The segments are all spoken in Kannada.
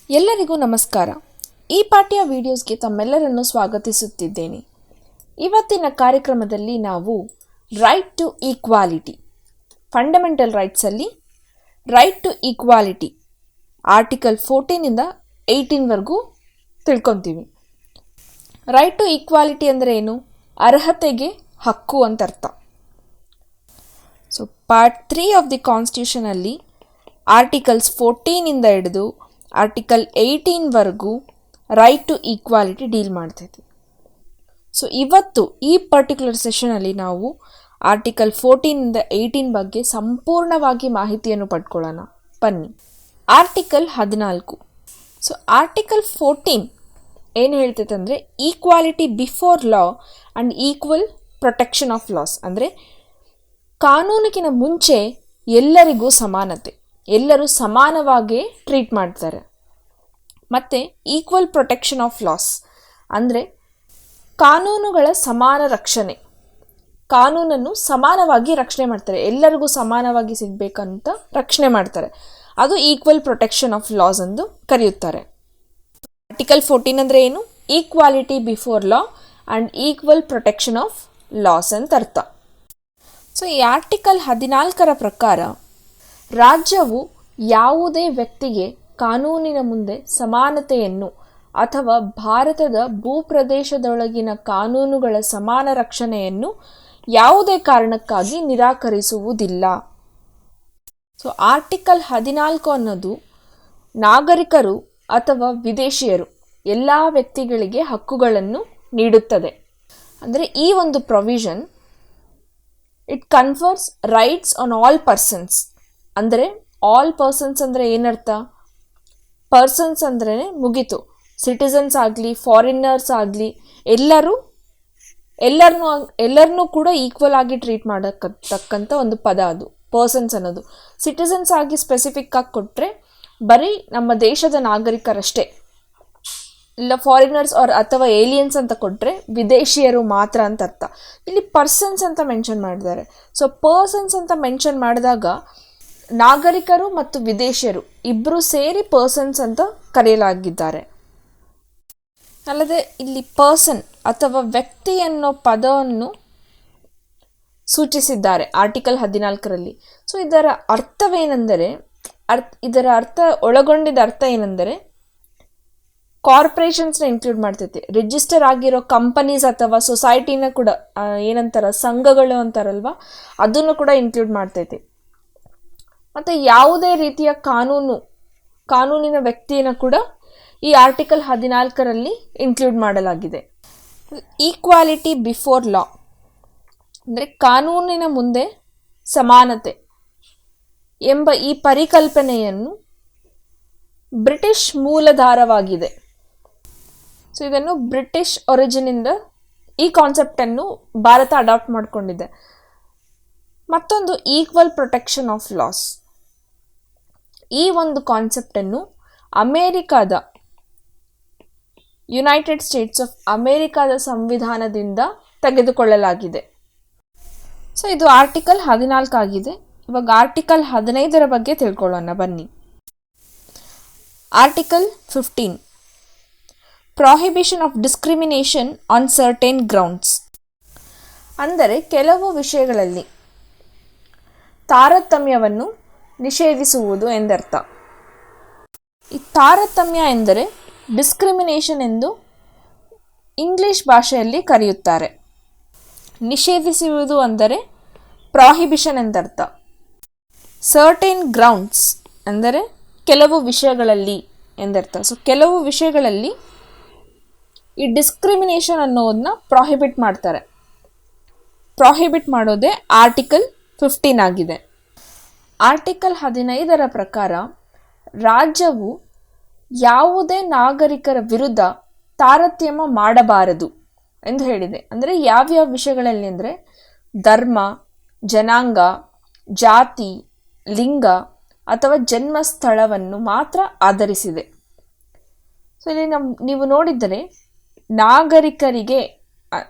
ಎಲ್ಲರಿಗೂ ನಮಸ್ಕಾರ. ಈ ಪಾಠ್ಯ ವಿಡಿಯೋಸ್ಗೆ ತಮ್ಮೆಲ್ಲರನ್ನು ಸ್ವಾಗತಿಸುತ್ತಿದ್ದೇನೆ. ಇವತ್ತಿನ ಕಾರ್ಯಕ್ರಮದಲ್ಲಿ ನಾವು ರೈಟ್ ಟು ಈಕ್ವಾಲಿಟಿ, ಫಂಡಮೆಂಟಲ್ ರೈಟ್ಸಲ್ಲಿ ರೈಟ್ ಟು ಈಕ್ವಾಲಿಟಿ ಆರ್ಟಿಕಲ್ 14ಇಂದ 18ವರೆಗೂ ತಿಳ್ಕೊತೀವಿ. ರೈಟ್ ಟು ಈಕ್ವಾಲಿಟಿ ಅಂದರೆ ಏನು? ಅರ್ಹತೆಗೆ ಹಕ್ಕು ಅಂತ ಅರ್ಥ. ಸೊ ಪಾರ್ಟ್ 3 ಆಫ್ ದಿ ಕಾನ್ಸ್ಟಿಟ್ಯೂಷನಲ್ಲಿ ಆರ್ಟಿಕಲ್ಸ್ 14ಇಂದ ಹಿಡಿದು ಆರ್ಟಿಕಲ್ 18ವರೆಗೂ ರೈಟ್ ಟು ಈಕ್ವಾಲಿಟಿ ಡೀಲ್ ಮಾಡ್ತೈತಿ. ಸೊ ಇವತ್ತು ಈ ಪರ್ಟಿಕ್ಯುಲರ್ ಸೆಷನಲ್ಲಿ ನಾವು ಆರ್ಟಿಕಲ್ 14ಇಂದ 18 ಬಗ್ಗೆ ಸಂಪೂರ್ಣವಾಗಿ ಮಾಹಿತಿಯನ್ನು ಪಡ್ಕೊಳ್ಳೋಣ. ಬನ್ನಿ. ಆರ್ಟಿಕಲ್ 14. ಸೊ ಆರ್ಟಿಕಲ್ 14 ಏನು ಹೇಳ್ತೈತೆ ಅಂದರೆ equality before law and equal protection of loss, ಅಂದರೆ ಕಾನೂನಿಗಿನ ಮುಂಚೆ ಎಲ್ಲರಿಗೂ ಸಮಾನತೆ, ಎಲ್ಲರೂ ಸಮಾನವಾಗಿ ಟ್ರೀಟ್ ಮಾಡ್ತಾರೆ. ಮತ್ತು ಈಕ್ವಲ್ ಪ್ರೊಟೆಕ್ಷನ್ ಆಫ್ ಲಾಸ್ ಅಂದರೆ ಕಾನೂನುಗಳ ಸಮಾನ ರಕ್ಷಣೆ, ಕಾನೂನನ್ನು ಸಮಾನವಾಗಿ ರಕ್ಷಣೆ ಮಾಡ್ತಾರೆ, ಎಲ್ಲರಿಗೂ ಸಮಾನವಾಗಿ ಸಿಗಬೇಕಂತ ರಕ್ಷಣೆ ಮಾಡ್ತಾರೆ. ಅದು ಈಕ್ವಲ್ ಪ್ರೊಟೆಕ್ಷನ್ ಆಫ್ ಲಾಸ್ ಎಂದು ಕರೆಯುತ್ತಾರೆ. ಆರ್ಟಿಕಲ್ 14 ಅಂದರೆ ಏನು? Equality before law and equal protection of loss ಅಂತ ಅರ್ಥ. ಸೊ ಈ ಆರ್ಟಿಕಲ್ 14ರ ಪ್ರಕಾರ ರಾಜ್ಯವು ಯಾವುದೇ ವ್ಯಕ್ತಿಗೆ ಕಾನೂನಿನ ಮುಂದೆ ಸಮಾನತೆಯನ್ನು ಅಥವಾ ಭಾರತದ ಭೂಪ್ರದೇಶದೊಳಗಿನ ಕಾನೂನುಗಳ ಸಮಾನ ರಕ್ಷಣೆಯನ್ನು ಯಾವುದೇ ಕಾರಣಕ್ಕಾಗಿ ನಿರಾಕರಿಸುವುದಿಲ್ಲ. ಸೊ ಆರ್ಟಿಕಲ್ 14 ಅನ್ನೋದು ನಾಗರಿಕರು ಅಥವಾ ವಿದೇಶಿಯರು ಎಲ್ಲ ವ್ಯಕ್ತಿಗಳಿಗೆ ಹಕ್ಕುಗಳನ್ನು ನೀಡುತ್ತದೆ. ಅಂದರೆ ಈ ಒಂದು provision it confess rights on all persons. ಅಂದರೆ ಆಲ್ ಪರ್ಸನ್ಸ್ ಅಂದರೆ ಏನರ್ಥ? ಪರ್ಸನ್ಸ್ ಅಂದ್ರೆ ಮುಗೀತು, ಸಿಟಿಸನ್ಸ್ ಆಗಲಿ ಫಾರಿನರ್ಸ್ ಆಗಲಿ ಎಲ್ಲರನ್ನೂ ಕೂಡ ಈಕ್ವಲ್ ಆಗಿ ಟ್ರೀಟ್ ಮಾಡೋಕ್ಕಂತ ಒಂದು ಪದ ಅದು ಪರ್ಸನ್ಸ್ ಅನ್ನೋದು. ಸಿಟಿಸನ್ಸ್ ಆಗಿ ಸ್ಪೆಸಿಫಿಕ್ ಆಗಿ ಕೊಟ್ಟರೆ ಬರೀ ನಮ್ಮ ದೇಶದ ನಾಗರಿಕರಷ್ಟೇ, ಇಲ್ಲ ಫಾರಿನರ್ಸ್ ಅಥವಾ ಏಲಿಯನ್ಸ್ ಅಂತ ಕೊಟ್ಟರೆ ವಿದೇಶಿಯರು ಮಾತ್ರ ಅಂತ ಅರ್ಥ. ಇಲ್ಲಿ ಪರ್ಸನ್ಸ್ ಅಂತ ಮೆನ್ಷನ್ ಮಾಡಿದ್ದಾರೆ. ಸೊ ಪರ್ಸನ್ಸ್ ಅಂತ ಮೆನ್ಷನ್ ಮಾಡಿದಾಗ ನಾಗರಿಕರು ಮತ್ತು ವಿದೇಶಿಯರು ಇಬ್ಬರು ಸೇರಿ ಪರ್ಸನ್ಸ್ ಅಂತ ಕರೆಯಲಾಗಿದ್ದಾರೆ. ಅಲ್ಲದೆ ಇಲ್ಲಿ ಪರ್ಸನ್ ಅಥವಾ ವ್ಯಕ್ತಿ ಅನ್ನೋ ಪದವನ್ನು ಸೂಚಿಸಿದ್ದಾರೆ ಆರ್ಟಿಕಲ್ 14ರಲ್ಲಿ. ಸೊ ಇದರ ಅರ್ಥವೇನೆಂದರೆ ಇದರ ಅರ್ಥ ಒಳಗೊಂಡಿದ್ದ ಅರ್ಥ ಏನೆಂದರೆ ಕಾರ್ಪೊರೇಷನ್ಸ್ನ ಇನ್ಕ್ಲೂಡ್ ಮಾಡ್ತೈತಿ, ರಿಜಿಸ್ಟರ್ ಆಗಿರೋ ಕಂಪನೀಸ್ ಅಥವಾ ಸೊಸೈಟಿನ ಕೂಡ ಏನಂತಾರ ಸಂಘಗಳು ಅಂತಾರಲ್ವ, ಅದನ್ನು ಕೂಡ ಇನ್ಕ್ಲೂಡ್ ಮಾಡ್ತೈತಿ. ಮತ್ತು ಯಾವುದೇ ರೀತಿಯ ಕಾನೂನಿನ ವ್ಯಕ್ತಿಯನ್ನು ಕೂಡ ಈ ಆರ್ಟಿಕಲ್ 14ರಲ್ಲಿ ಇನ್ಕ್ಲೂಡ್ ಮಾಡಲಾಗಿದೆ. ಈಕ್ವಾಲಿಟಿ ಬಿಫೋರ್ ಲಾ ಅಂದರೆ ಕಾನೂನಿನ ಮುಂದೆ ಸಮಾನತೆ ಎಂಬ ಈ ಪರಿಕಲ್ಪನೆಯನ್ನು ಬ್ರಿಟಿಷ್ ಮೂಲಧಾರವಾಗಿದೆ. ಸೊ ಇದನ್ನು ಬ್ರಿಟಿಷ್ ಒರಿಜಿನಿಂದ ಈ ಕಾನ್ಸೆಪ್ಟನ್ನು ಭಾರತ ಅಡಾಪ್ಟ್ ಮಾಡಿಕೊಂಡಿದೆ. ಮತ್ತೊಂದು ಈಕ್ವಲ್ ಪ್ರೊಟೆಕ್ಷನ್ ಆಫ್ ಲಾಸ್. ಈ ಒಂದು ಕಾನ್ಸೆಪ್ಟನ್ನು ಅಮೇರಿಕಾದ ಯುನೈಟೆಡ್ ಸ್ಟೇಟ್ಸ್ ಆಫ್ ಅಮೇರಿಕಾದ ಸಂವಿಧಾನದಿಂದ ತೆಗೆದುಕೊಳ್ಳಲಾಗಿದೆ. ಸೊ ಇದು ಆರ್ಟಿಕಲ್ 14 ಆಗಿದೆ. ಇವಾಗ ಆರ್ಟಿಕಲ್ 15ರ ಬಗ್ಗೆ ತಿಳ್ಕೊಳ್ಳೋಣ ಬನ್ನಿ. Article 15 prohibition of discrimination on certain grounds, ಅಂದರೆ ಕೆಲವು ವಿಷಯಗಳಲ್ಲಿ ತಾರತಮ್ಯವನ್ನು ನಿಷೇಧಿಸುವುದು ಎಂದರ್ಥ. ಈ ತಾರತಮ್ಯ ಎಂದರೆ ಡಿಸ್ಕ್ರಿಮಿನೇಷನ್ ಎಂದು ಇಂಗ್ಲಿಷ್ ಭಾಷೆಯಲ್ಲಿ ಕರೆಯುತ್ತಾರೆ. ನಿಷೇಧಿಸುವುದು ಅಂದರೆ ಪ್ರಾಹಿಬಿಷನ್ ಎಂದರ್ಥ. ಸರ್ಟೇನ್ ಗ್ರೌಂಡ್ಸ್ ಅಂದರೆ ಕೆಲವು ವಿಷಯಗಳಲ್ಲಿ ಎಂದರ್ಥ. ಸೊ ಕೆಲವು ವಿಷಯಗಳಲ್ಲಿ ಈ ಡಿಸ್ಕ್ರಿಮಿನೇಷನ್ ಅನ್ನೋದನ್ನ ಪ್ರಾಹಿಬಿಟ್ ಮಾಡ್ತಾರೆ. ಪ್ರಾಹಿಬಿಟ್ ಮಾಡೋದೇ ಆರ್ಟಿಕಲ್ 15 ಆಗಿದೆ. ಆರ್ಟಿಕಲ್ 15ರ ಪ್ರಕಾರ ರಾಜ್ಯವು ಯಾವುದೇ ನಾಗರಿಕರ ವಿರುದ್ಧ ತಾರತಮ್ಯ ಮಾಡಬಾರದು ಎಂದು ಹೇಳಿದೆ. ಅಂದರೆ ಯಾವ್ಯಾವ ವಿಷಯಗಳಲ್ಲಿ ಅಂದರೆ ಧರ್ಮ, ಜನಾಂಗ, ಜಾತಿ, ಲಿಂಗ ಅಥವಾ ಜನ್ಮ ಸ್ಥಳವನ್ನು ಮಾತ್ರ ಆಧರಿಸಿದೆ. ಸೊ ಇಲ್ಲಿ ನೀವು ನೋಡಿದರೆ ನಾಗರಿಕರಿಗೆ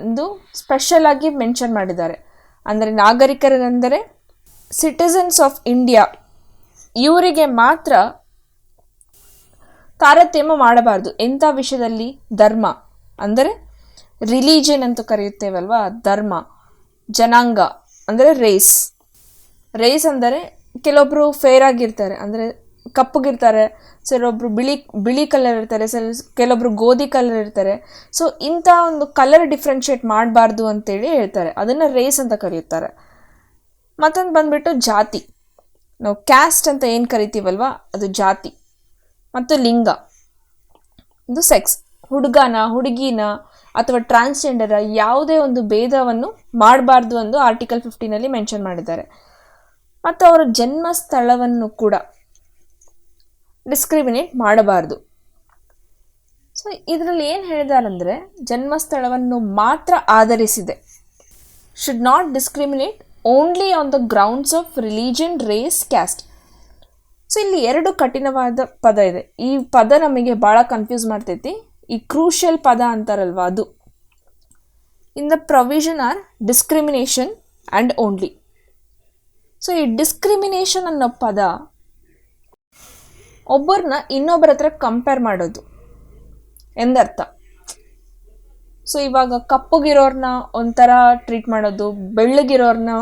ಒಂದು ಸ್ಪೆಷಲ್ ಆಗಿ ಮೆನ್ಷನ್ ಮಾಡಿದ್ದಾರೆ. ಅಂದರೆ ನಾಗರಿಕರೆಂದರೆ ಸಿಟಿಸನ್ಸ್ ಆಫ್ ಇಂಡಿಯಾ, ಇವರಿಗೆ ಮಾತ್ರ ತಾರತಮ್ಯ ಮಾಡಬಾರ್ದು. ಎಂಥ ವಿಷಯದಲ್ಲಿ? ಧರ್ಮ ಅಂದರೆ ರಿಲಿಜನ್ ಅಂತ ಕರೆಯುತ್ತೇವಲ್ವಾ, ಧರ್ಮ. ಜನಾಂಗ ಅಂದರೆ ರೇಸ್ ಅಂದರೆ ಕೆಲವೊಬ್ಬರು ಫೇರ್ ಆಗಿರ್ತಾರೆ, ಅಂದರೆ ಕಪ್ಪಗಿರ್ತಾರೆ, ಕೆಲವೊಬ್ರು ಬಿಳಿ ಕಲರ್ ಇರ್ತಾರೆ, ಕೆಲವೊಬ್ರು ಗೋಧಿ ಕಲರ್ ಇರ್ತಾರೆ. ಸೊ ಇಂಥ ಒಂದು ಕಲರ್ ಡಿಫ್ರೆನ್ಷಿಯೇಟ್ ಮಾಡಬಾರ್ದು ಅಂತೇಳಿ ಹೇಳ್ತಾರೆ, ಅದನ್ನು ರೇಸ್ ಅಂತ ಕರೆಯುತ್ತಾರೆ. ಮತ್ತೊಂದು ಬಂದ್ಬಿಟ್ಟು ಜಾತಿ. ನಾವು ಕ್ಯಾಸ್ಟ್ ಅಂತ ಏನು ಕರಿತೀವಲ್ವ ಅದು ಜಾತಿ. ಮತ್ತು ಲಿಂಗ, ಇದು ಸೆಕ್ಸ್. ಹುಡುಗನ ಹುಡುಗಿನ ಅಥವಾ ಟ್ರಾನ್ಸ್ಜೆಂಡರ ಯಾವುದೇ ಒಂದು ಭೇದವನ್ನು ಮಾಡಬಾರ್ದು ಎಂದು ಆರ್ಟಿಕಲ್ 15 ಮೆನ್ಷನ್ ಮಾಡಿದ್ದಾರೆ. ಮತ್ತು ಅವರ ಜನ್ಮ ಸ್ಥಳವನ್ನು ಕೂಡ ಡಿಸ್ಕ್ರಿಮಿನೇಟ್ ಮಾಡಬಾರ್ದು. ಸೊ ಇದರಲ್ಲಿ ಏನು ಹೇಳಿದಾರಂದರೆ, ಜನ್ಮಸ್ಥಳವನ್ನು ಮಾತ್ರ ಆಧರಿಸಿದೆ. Should not discriminate only on the grounds of religion, race, caste. So ಇಲ್ಲಿ 2 ಕಠಿಣವಾದ ಪದ ಇದೆ. ಈ ಪದ ನಮಗೆ ಭಾಳ ಕನ್ಫ್ಯೂಸ್ ಮಾಡ್ತೈತಿ. ಈ ಕ್ರೂಷಿಯಲ್ ಪದ ಅಂತಾರಲ್ವ ಅದು. In the provision or discrimination and only. So ಈ ಡಿಸ್ಕ್ರಿಮಿನೇಷನ್ ಅನ್ನೋ ಪದ ಒಬ್ಬರನ್ನ ಇನ್ನೊಬ್ಬರ ಹತ್ರ ಕಂಪೇರ್ ಮಾಡೋದು ಎಂದರ್ಥ. ಸೊ ಇವಾಗ ಕಪ್ಪಗಿರೋರ್ನ ಒಂಥರ ಟ್ರೀಟ್ ಮಾಡೋದು, ಬೆಳ್ಳಗಿರೋರ್ನ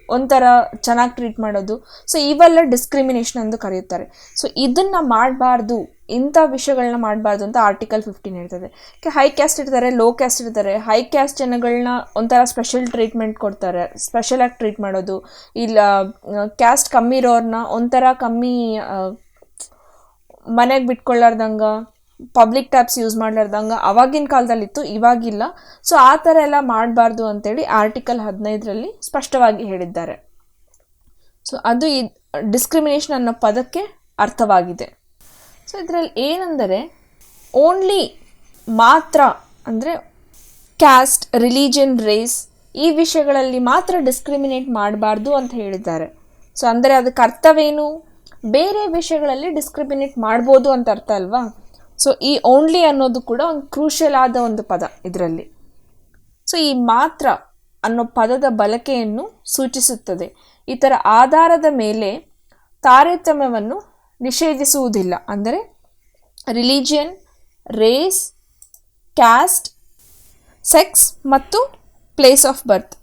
ಒಂಥರ ಚೆನ್ನಾಗಿ ಟ್ರೀಟ್ ಮಾಡೋದು. ಸೊ ಇವೆಲ್ಲ ಡಿಸ್ಕ್ರಿಮಿನೇಷನ್ ಎಂದು ಕರೆಯುತ್ತಾರೆ. ಸೊ ಇದನ್ನು ಮಾಡಬಾರ್ದು, ಇಂಥ ವಿಷಯಗಳನ್ನ ಮಾಡಬಾರ್ದು ಅಂತ ಆರ್ಟಿಕಲ್ 15 ಹೇಳ್ತದೆ. ಹೈ ಕ್ಯಾಸ್ಟ್ ಇರ್ತಾರೆ, ಲೋ ಕ್ಯಾಸ್ಟ್ ಇರ್ತಾರೆ. ಹೈ ಕ್ಯಾಸ್ಟ್ ಜನಗಳನ್ನ ಒಂಥರ ಸ್ಪೆಷಲ್ ಟ್ರೀಟ್ಮೆಂಟ್ ಕೊಡ್ತಾರೆ, ಸ್ಪೆಷಲಾಗಿ ಟ್ರೀಟ್ ಮಾಡೋದು. ಇಲ್ಲ ಕ್ಯಾಸ್ಟ್ ಕಮ್ಮಿ ಇರೋರನ್ನ ಒಂಥರ ಕಮ್ಮಿ ಮನೆಗೆ ಬಿಟ್ಕೊಳ್ಳಾರ್ದಂಗ, ಪಬ್ಲಿಕ್ ಟ್ಯಾಬ್ಸ್ ಯೂಸ್ ಮಾಡ್ಲಾರ್ದಂಗ ಅವಾಗಿನ ಕಾಲದಲ್ಲಿತ್ತು, ಇವಾಗಿಲ್ಲ. ಸೊ ಆ ಥರ ಎಲ್ಲ ಮಾಡಬಾರ್ದು ಅಂತೇಳಿ ಆರ್ಟಿಕಲ್ 15 ಸ್ಪಷ್ಟವಾಗಿ ಹೇಳಿದ್ದಾರೆ. ಸೊ ಅದು ಈ ಡಿಸ್ಕ್ರಿಮಿನೇಷನ್ ಅನ್ನೋ ಪದಕ್ಕೆ ಅರ್ಥವಾಗಿದೆ. ಸೊ ಇದರಲ್ಲಿ ಏನಂದರೆ, ಓನ್ಲಿ ಮಾತ್ರ ಅಂದರೆ ಕ್ಯಾಸ್ಟ್, ರಿಲಿಜನ್, ರೇಸ್ ಈ ವಿಷಯಗಳಲ್ಲಿ ಮಾತ್ರ ಡಿಸ್ಕ್ರಿಮಿನೇಟ್ ಮಾಡಬಾರ್ದು ಅಂತ ಹೇಳಿದ್ದಾರೆ. ಸೊ ಅಂದರೆ ಅದಕ್ಕೆ ಅರ್ಥವೇನು? ಬೇರೆ ವಿಷಯಗಳಲ್ಲಿ ಡಿಸ್ಕ್ರಿಮಿನೇಟ್ ಮಾಡ್ಬೋದು ಅಂತ ಅರ್ಥ ಅಲ್ವಾ. ಸೊ ಈ ಓನ್ಲಿ ಅನ್ನೋದು ಕೂಡ ಒಂದು ಕ್ರೂಷಿಯಲ್ ಆದ ಒಂದು ಪದ ಇದರಲ್ಲಿ. ಸೊ ಈ ಮಾತ್ರ ಅನ್ನೋ ಪದದ ಬಳಕೆಯನ್ನು ಸೂಚಿಸುತ್ತದೆ. ಇದರ ಆಧಾರದ ಮೇಲೆ ತಾರತಮ್ಯವನ್ನು ನಿಷೇಧಿಸುವುದಿಲ್ಲ. ಅಂದರೆ ರಿಲಿಜಿಯನ್, ರೇಸ್, ಕ್ಯಾಸ್ಟ್, ಸೆಕ್ಸ್ ಮತ್ತು ಪ್ಲೇಸ್ ಆಫ್ ಬರ್ತ್.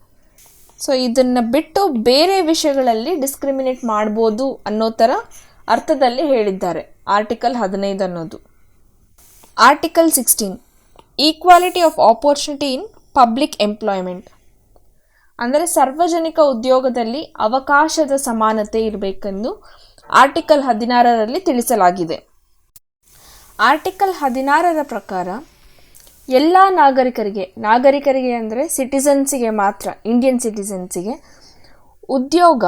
ಸೊ ಇದನ್ನು ಬಿಟ್ಟು ಬೇರೆ ವಿಷಯಗಳಲ್ಲಿ ಡಿಸ್ಕ್ರಿಮಿನೇಟ್ ಮಾಡ್ಬೋದು ಅನ್ನೋ ಥರ ಅರ್ಥದಲ್ಲಿ ಹೇಳಿದ್ದಾರೆ ಆರ್ಟಿಕಲ್ 15 ಅನ್ನೋದು. Article 16 equality of opportunity in public employment. ಅಂದರೆ ಸಾರ್ವಜನಿಕ ಉದ್ಯೋಗದಲ್ಲಿ ಅವಕಾಶದ ಸಮಾನತೆ ಇರಬೇಕೆಂದು ಆರ್ಟಿಕಲ್ 16 ತಿಳಿಸಲಾಗಿದೆ. ಆರ್ಟಿಕಲ್ 16 ಪ್ರಕಾರ ಎಲ್ಲ ನಾಗರಿಕರಿಗೆ ಅಂದರೆ ಸಿಟಿಸನ್ಸಿಗೆ ಮಾತ್ರ, ಇಂಡಿಯನ್ ಸಿಟಿಸನ್ಸಿಗೆ ಉದ್ಯೋಗ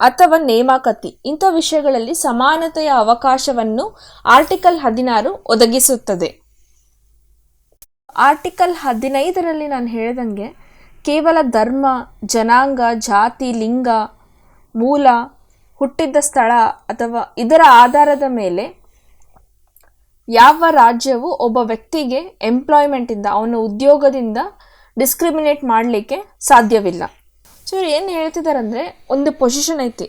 ಅಥವಾ ನೇಮಕಾತಿ ಇಂಥ ವಿಷಯಗಳಲ್ಲಿ ಸಮಾನತೆಯ ಅವಕಾಶವನ್ನು ಆರ್ಟಿಕಲ್ 16 ಒದಗಿಸುತ್ತದೆ. ಆರ್ಟಿಕಲ್ 15 ನಾನು ಹೇಳಿದಂಗೆ ಕೇವಲ ಧರ್ಮ, ಜನಾಂಗ, ಜಾತಿ, ಲಿಂಗ, ಮೂಲ, ಹುಟ್ಟಿದ ಸ್ಥಳ ಅಥವಾ ಇದರ ಆಧಾರದ ಮೇಲೆ ಯಾವ ರಾಜ್ಯವು ಒಬ್ಬ ವ್ಯಕ್ತಿಗೆ ಎಂಪ್ಲಾಯ್ಮೆಂಟಿಂದ, ಅವನ ಉದ್ಯೋಗದಿಂದ ಡಿಸ್ಕ್ರಿಮಿನೇಟ್ ಮಾಡಲಿಕ್ಕೆ ಸಾಧ್ಯವಿಲ್ಲ. ಸೊ ಇವ್ರು ಏನು ಹೇಳ್ತಿದ್ದಾರೆ ಅಂದರೆ, ಒಂದು ಪೊಸಿಷನ್ ಐತಿ,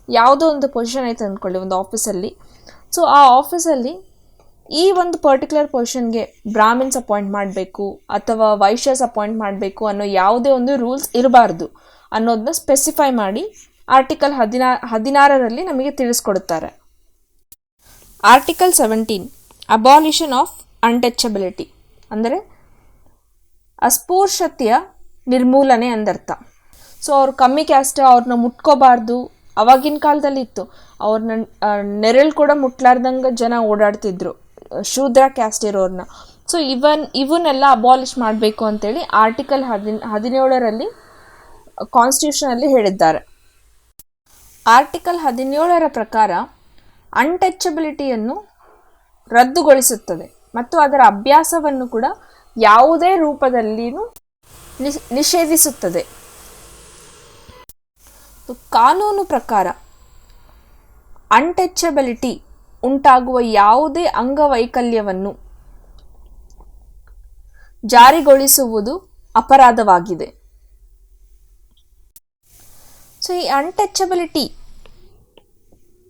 ಯಾವುದೋ ಒಂದು ಪೊಸಿಷನ್ ಐತೆ ಅಂದ್ಕೊಳ್ಳಿ ಒಂದು ಆಫೀಸಲ್ಲಿ. ಸೊ ಆ ಆಫೀಸಲ್ಲಿ ಈ ಒಂದು ಪರ್ಟಿಕ್ಯುಲರ್ ಪೊಸಿಷನ್ಗೆ ಬ್ರಾಹ್ಮಿನ್ಸ್ ಅಪಾಯಿಂಟ್ ಮಾಡಬೇಕು ಅಥವಾ ವೈಶ್ಯಸ್ ಅಪಾಯಿಂಟ್ ಮಾಡಬೇಕು ಅನ್ನೋ ಯಾವುದೇ ಒಂದು ರೂಲ್ಸ್ ಇರಬಾರ್ದು ಅನ್ನೋದನ್ನ ಸ್ಪೆಸಿಫೈ ಮಾಡಿ ಆರ್ಟಿಕಲ್ 16 ನಮಗೆ ತಿಳಿಸ್ಕೊಡುತ್ತಾರೆ. ಆರ್ಟಿಕಲ್ 17 ಅಬಾಲಿಷನ್ ಆಫ್ ಅನ್ಟಚಬಿಲಿಟಿ ಅಂದರೆ ಅಸ್ಪೃಶ್ಯತೆಯ ನಿರ್ಮೂಲನೆ ಅಂದರ್ಥ. ಸೊ ಅವ್ರು ಕಮ್ಮಿ ಕ್ಯಾಸ್ಟ್, ಅವ್ರನ್ನ ಮುಟ್ಕೋಬಾರ್ದು. ಅವಾಗಿನ ಕಾಲದಲ್ಲಿ ಇತ್ತು, ಅವ್ರನ್ನ ನೆರಳು ಕೂಡ ಮುಟ್ಲಾರ್ದಂಗೆ ಜನ ಓಡಾಡ್ತಿದ್ರು, ಶೂದ್ರ ಕ್ಯಾಸ್ಟ್ ಇರೋರನ್ನ. ಸೊ ಇವನ್ನೆಲ್ಲ ಅಬಾಲಿಷ್ ಮಾಡಬೇಕು ಅಂತೇಳಿ ಆರ್ಟಿಕಲ್ 17 ಕಾನ್ಸ್ಟಿಟ್ಯೂಷನಲ್ಲಿ ಹೇಳಿದ್ದಾರೆ. ಆರ್ಟಿಕಲ್ 17 ಪ್ರಕಾರ ಅನ್ಟಚಬಿಲಿಟಿಯನ್ನು ರದ್ದುಗೊಳಿಸುತ್ತದೆ ಮತ್ತು ಅದರ ಅಭ್ಯಾಸವನ್ನು ಕೂಡ ಯಾವುದೇ ರೂಪದಲ್ಲಿಯೂ ನಿಷೇಧಿಸುತ್ತದೆ. ಕಾನೂನು ಪ್ರಕಾರ ಅನ್ಟಚಬಿಲಿಟಿ ಉಂಟಾಗುವ ಯಾವುದೇ ಅಂಗವೈಕಲ್ಯವನ್ನು ಜಾರಿಗೊಳಿಸುವುದು ಅಪರಾಧವಾಗಿದೆ. ಸೊ ಈ ಅನ್ಟಚಬಿಲಿಟಿ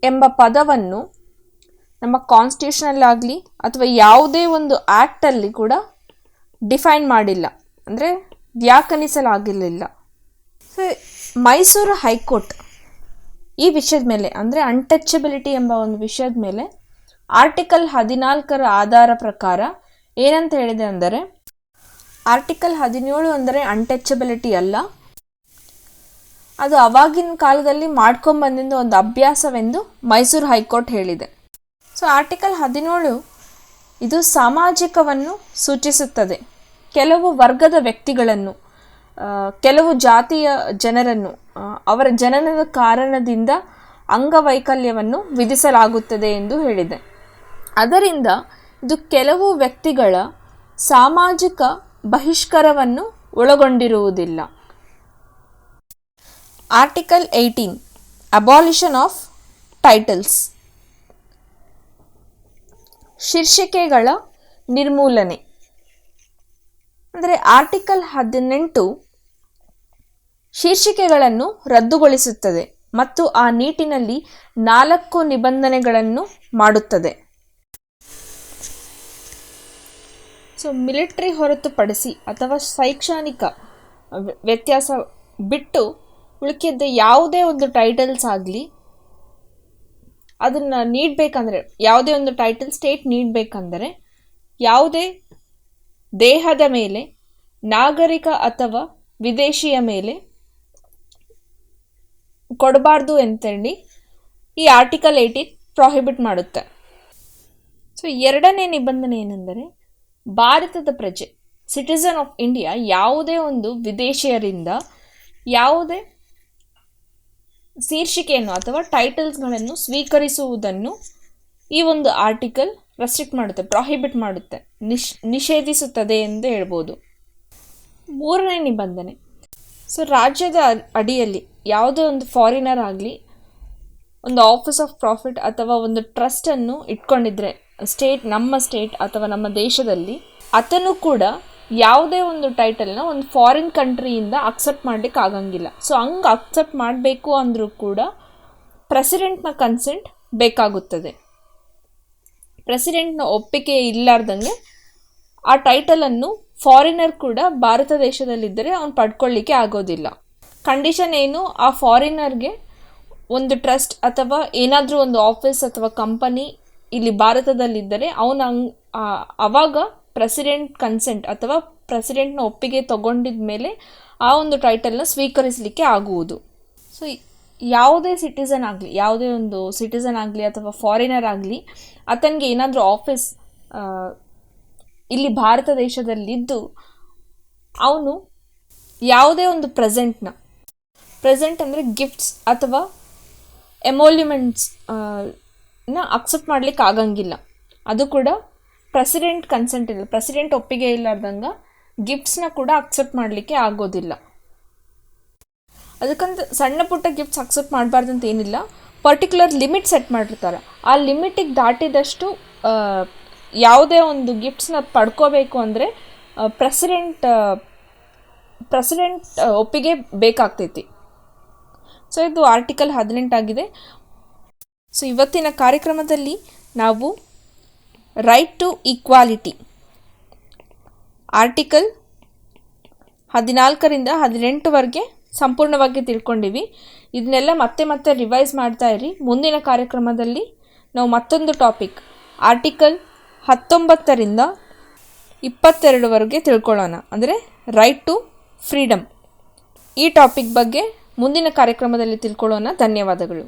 ಎಂಬ ಪದವನ್ನು ನಮ್ಮ ಕಾನ್ಸ್ಟಿಟ್ಯೂಷನಲ್ಲಿ ಆಗಲಿ ಅಥವಾ ಯಾವುದೇ ಒಂದು ಆ್ಯಕ್ಟಲ್ಲಿ ಕೂಡ ಡಿಫೈನ್ ಮಾಡಿಲ್ಲ, ಅಂದರೆ ವ್ಯಾಖ್ಯಾನಿಸಲಾಗಿರಲಿಲ್ಲ. ಸೊ ಮೈಸೂರು ಹೈಕೋರ್ಟ್ ಈ ವಿಷಯದ ಮೇಲೆ, ಅಂದರೆ ಅನ್ಟಚಬಿಲಿಟಿ ಎಂಬ ಒಂದು ವಿಷಯದ ಮೇಲೆ ಆರ್ಟಿಕಲ್ 14ರ ಆಧಾರ ಪ್ರಕಾರ ಏನಂತ ಹೇಳಿದೆ ಅಂದರೆ, ಆರ್ಟಿಕಲ್ 17 ಅಂದರೆ ಅನ್ಟಚಬಿಲಿಟಿ ಅಲ್ಲ, ಅದು ಅವಾಗಿನ ಕಾಲದಲ್ಲಿ ಮಾಡ್ಕೊಂಬಂದಿದ್ದ ಒಂದು ಅಭ್ಯಾಸವೆಂದು ಮೈಸೂರು ಹೈಕೋರ್ಟ್ ಹೇಳಿದೆ. ಸೊ ಆರ್ಟಿಕಲ್ 17 ಇದು ಸಾಮಾಜಿಕವನ್ನು ಸೂಚಿಸುತ್ತದೆ. ಕೆಲವು ವರ್ಗದ ವ್ಯಕ್ತಿಗಳನ್ನು, ಕೆಲವು ಜಾತಿಯ ಜನರನ್ನು ಅವರ ಜನನದ ಕಾರಣದಿಂದ ಅಂಗವೈಕಲ್ಯವನ್ನು ವಿಧಿಸಲಾಗುತ್ತದೆ ಎಂದು ಹೇಳಿದೆ. ಅದರಿಂದ ಇದು ಕೆಲವು ವ್ಯಕ್ತಿಗಳ ಸಾಮಾಜಿಕ ಬಹಿಷ್ಕಾರವನ್ನು ಒಳಗೊಂಡಿರುವುದಿಲ್ಲ. ಆರ್ಟಿಕಲ್ 18 ಅಬಾಲಿಷನ್ ಆಫ್ ಟೈಟಲ್ಸ್, ಶೀರ್ಷಿಕೆಗಳ ನಿರ್ಮೂಲನೆ. ಅಂದರೆ ಆರ್ಟಿಕಲ್ 18 ಶೀರ್ಷಿಕೆಗಳನ್ನು ರದ್ದುಗೊಳಿಸುತ್ತದೆ ಮತ್ತು ಆ ನಿಟ್ಟಿನಲ್ಲಿ 4 ನಿಬಂಧನೆಗಳನ್ನು ಮಾಡುತ್ತದೆ. ಸೊ ಮಿಲಿಟರಿ ಹೊರತುಪಡಿಸಿ ಅಥವಾ ಶೈಕ್ಷಣಿಕ ವ್ಯತ್ಯಾಸ ಬಿಟ್ಟು ಉಳಿಕೆದ್ದ ಯಾವುದೇ ಒಂದು ಟೈಟಲ್ಸ್ ಆಗಲಿ ಅದನ್ನು ನೀಡಬೇಕಂದ್ರೆ, ಯಾವುದೇ ಒಂದು ಟೈಟಲ್ ಸ್ಟೇಟ್ ನೀಡಬೇಕಂದರೆ ಯಾವುದೇ ದೇಹದ ಮೇಲೆ, ನಾಗರಿಕ ಅಥವಾ ವಿದೇಶಿಯ ಮೇಲೆ ಕೊಡಬಾರ್ದು ಅಂತೇಳಿ ಈ ಆರ್ಟಿಕಲ್ 18 ಪ್ರೊಹಿಬಿಟ್ ಮಾಡುತ್ತೆ. ಸೊ ಎರಡನೇ ನಿಬಂಧನೆ ಏನೆಂದರೆ, ಭಾರತದ ಪ್ರಜೆ, ಸಿಟಿಸನ್ ಆಫ್ ಇಂಡಿಯಾ ಯಾವುದೇ ಒಂದು ವಿದೇಶಿಯರಿಂದ ಯಾವುದೇ ಶೀರ್ಷಿಕೆಯನ್ನು ಅಥವಾ ಟೈಟಲ್ಸ್ಗಳನ್ನು ಸ್ವೀಕರಿಸುವುದನ್ನು ಈ ಒಂದು ಆರ್ಟಿಕಲ್ ರೆಸ್ಟ್ರಿಕ್ಟ್ ಮಾಡುತ್ತೆ, ಪ್ರೊಹಿಬಿಟ್ ಮಾಡುತ್ತೆ, ನಿಷೇಧಿಸುತ್ತದೆ ಎಂದು ಹೇಳ್ಬೋದು. ಮೂರನೇ ನಿಬಂಧನೆ, ಸೊ ರಾಜ್ಯದ ಅಡಿಯಲ್ಲಿ ಯಾವುದೇ ಒಂದು ಫಾರಿನರ್ ಆಗಲಿ ಒಂದು ಆಫೀಸ್ ಆಫ್ ಪ್ರಾಫಿಟ್ ಅಥವಾ ಒಂದು ಟ್ರಸ್ಟನ್ನು ಇಟ್ಕೊಂಡಿದ್ರೆ ನಮ್ಮ ಸ್ಟೇಟ್ ಅಥವಾ ನಮ್ಮ ದೇಶದಲ್ಲಿ, ಆತನು ಕೂಡ ಯಾವುದೇ ಒಂದು ಟೈಟಲ್ನ ಒಂದು ಫಾರಿನ್ ಕಂಟ್ರಿಯಿಂದ ಅಕ್ಸೆಪ್ಟ್ ಮಾಡಲಿಕ್ಕೆ ಆಗಂಗಿಲ್ಲ. ಸೊ ಹಂಗೆ ಅಕ್ಸೆಪ್ಟ್ ಮಾಡಬೇಕು ಅಂದರೂ ಕೂಡ ಪ್ರೆಸಿಡೆಂಟ್ನ ಕನ್ಸೆಂಟ್ ಬೇಕಾಗುತ್ತದೆ. ಪ್ರೆಸಿಡೆಂಟ್ನ ಒಪ್ಪಿಗೆ ಇಲ್ಲಾರ್ದಂಗೆ ಆ ಟೈಟಲನ್ನು ಫಾರಿನರ್ ಕೂಡ ಭಾರತ ದೇಶದಲ್ಲಿದ್ದರೆ ಅವ್ನು ಪಡ್ಕೊಳ್ಳಿಕ್ಕೆ ಆಗೋದಿಲ್ಲ. ಕಂಡೀಷನ್ ಏನು, ಆ ಫಾರಿನರ್ಗೆ ಒಂದು ಟ್ರಸ್ಟ್ ಅಥವಾ ಏನಾದರೂ ಒಂದು ಆಫೀಸ್ ಅಥವಾ ಕಂಪನಿ ಇಲ್ಲಿ ಭಾರತದಲ್ಲಿದ್ದರೆ ಅವಾಗ ಪ್ರೆಸಿಡೆಂಟ್ ಕನ್ಸೆಂಟ್ ಅಥವಾ ಪ್ರೆಸಿಡೆಂಟ್ನ ಒಪ್ಪಿಗೆ ತಗೊಂಡಿದ ಮೇಲೆ ಆ ಒಂದು ಟೈಟಲ್ನ ಸ್ವೀಕರಿಸಲಿಕ್ಕೆ ಆಗುವುದು. ಸೊ ಯಾವುದೇ ಸಿಟಿಸನ್ ಆಗಲಿ ಅಥವಾ ಫಾರಿನರ್ ಆಗಲಿ ಆತನಿಗೆ ಏನಾದರೂ ಆಫೀಸ್ ಇಲ್ಲಿ ಭಾರತ ದೇಶದಲ್ಲಿದ್ದು ಅವನು ಯಾವುದೇ ಒಂದು ಪ್ರೆಸೆಂಟ್ ಅಂದರೆ ಗಿಫ್ಟ್ಸ್ ಅಥವಾ ಎಮೋಲ್ಯುಮೆಂಟ್ಸ್ ಅಕ್ಸೆಪ್ಟ್ ಮಾಡಲಿಕ್ಕೆ ಆಗಂಗಿಲ್ಲ. ಅದು ಕೂಡ ಪ್ರೆಸಿಡೆಂಟ್ ಕನ್ಸೆಂಟ್ ಇಲ್ಲ, ಪ್ರೆಸಿಡೆಂಟ್ ಒಪ್ಪಿಗೆ ಇಲ್ಲಾರ್ದಂಗೆ ಗಿಫ್ಟ್ಸ್ನ ಕೂಡ ಅಕ್ಸೆಪ್ಟ್ ಮಾಡಲಿಕ್ಕೆ ಆಗೋದಿಲ್ಲ. ಅದಕ್ಕಂತ ಸಣ್ಣ ಪುಟ್ಟ ಗಿಫ್ಟ್ಸ್ ಅಕ್ಸೆಪ್ಟ್ ಮಾಡಬಾರ್ದಂತ ಏನಿಲ್ಲ, ಪರ್ಟಿಕ್ಯುಲರ್ ಲಿಮಿಟ್ ಸೆಟ್ ಮಾಡಿರ್ತಾರೆ. ಆ ಲಿಮಿಟಿಗೆ ದಾಟಿದಷ್ಟು ಯಾವುದೇ ಒಂದು ಗಿಫ್ಟ್ಸ್ನ ಪಡ್ಕೋಬೇಕು ಅಂದರೆ ಪ್ರೆಸಿಡೆಂಟ್ ಒಪ್ಪಿಗೆ ಬೇಕಾಗ್ತೈತಿ. ಸೊ ಇದು ಆರ್ಟಿಕಲ್ 18 ಆಗಿದೆ. ಸೊ ಇವತ್ತಿನ ಕಾರ್ಯಕ್ರಮದಲ್ಲಿ ನಾವು ರೈಟ್ ಟು ಈಕ್ವಾಲಿಟಿ ಆರ್ಟಿಕಲ್ 14ರಿಂದ 18ವರೆಗೆ ಸಂಪೂರ್ಣವಾಗಿ ತಿಳ್ಕೊಂಡಿವಿ. ಇದನ್ನೆಲ್ಲ ಮತ್ತೆ ರಿವೈಸ್ ಮಾಡ್ತಾ ಇರಿ. ಮುಂದಿನ ಕಾರ್ಯಕ್ರಮದಲ್ಲಿ ನಾವು ಮತ್ತೊಂದು ಟಾಪಿಕ್ ಆರ್ಟಿಕಲ್ 19ರಿಂದ 22ವರೆಗೆ ತಿಳ್ಕೊಳ್ಳೋಣ, ಅಂದರೆ ರೈಟ್ ಟು ಫ್ರೀಡಮ್. ಈ ಟಾಪಿಕ್ ಬಗ್ಗೆ ಮುಂದಿನ ಕಾರ್ಯಕ್ರಮದಲ್ಲಿ ತಿಳ್ಕೊಳ್ಳೋಣ. ಧನ್ಯವಾದಗಳು.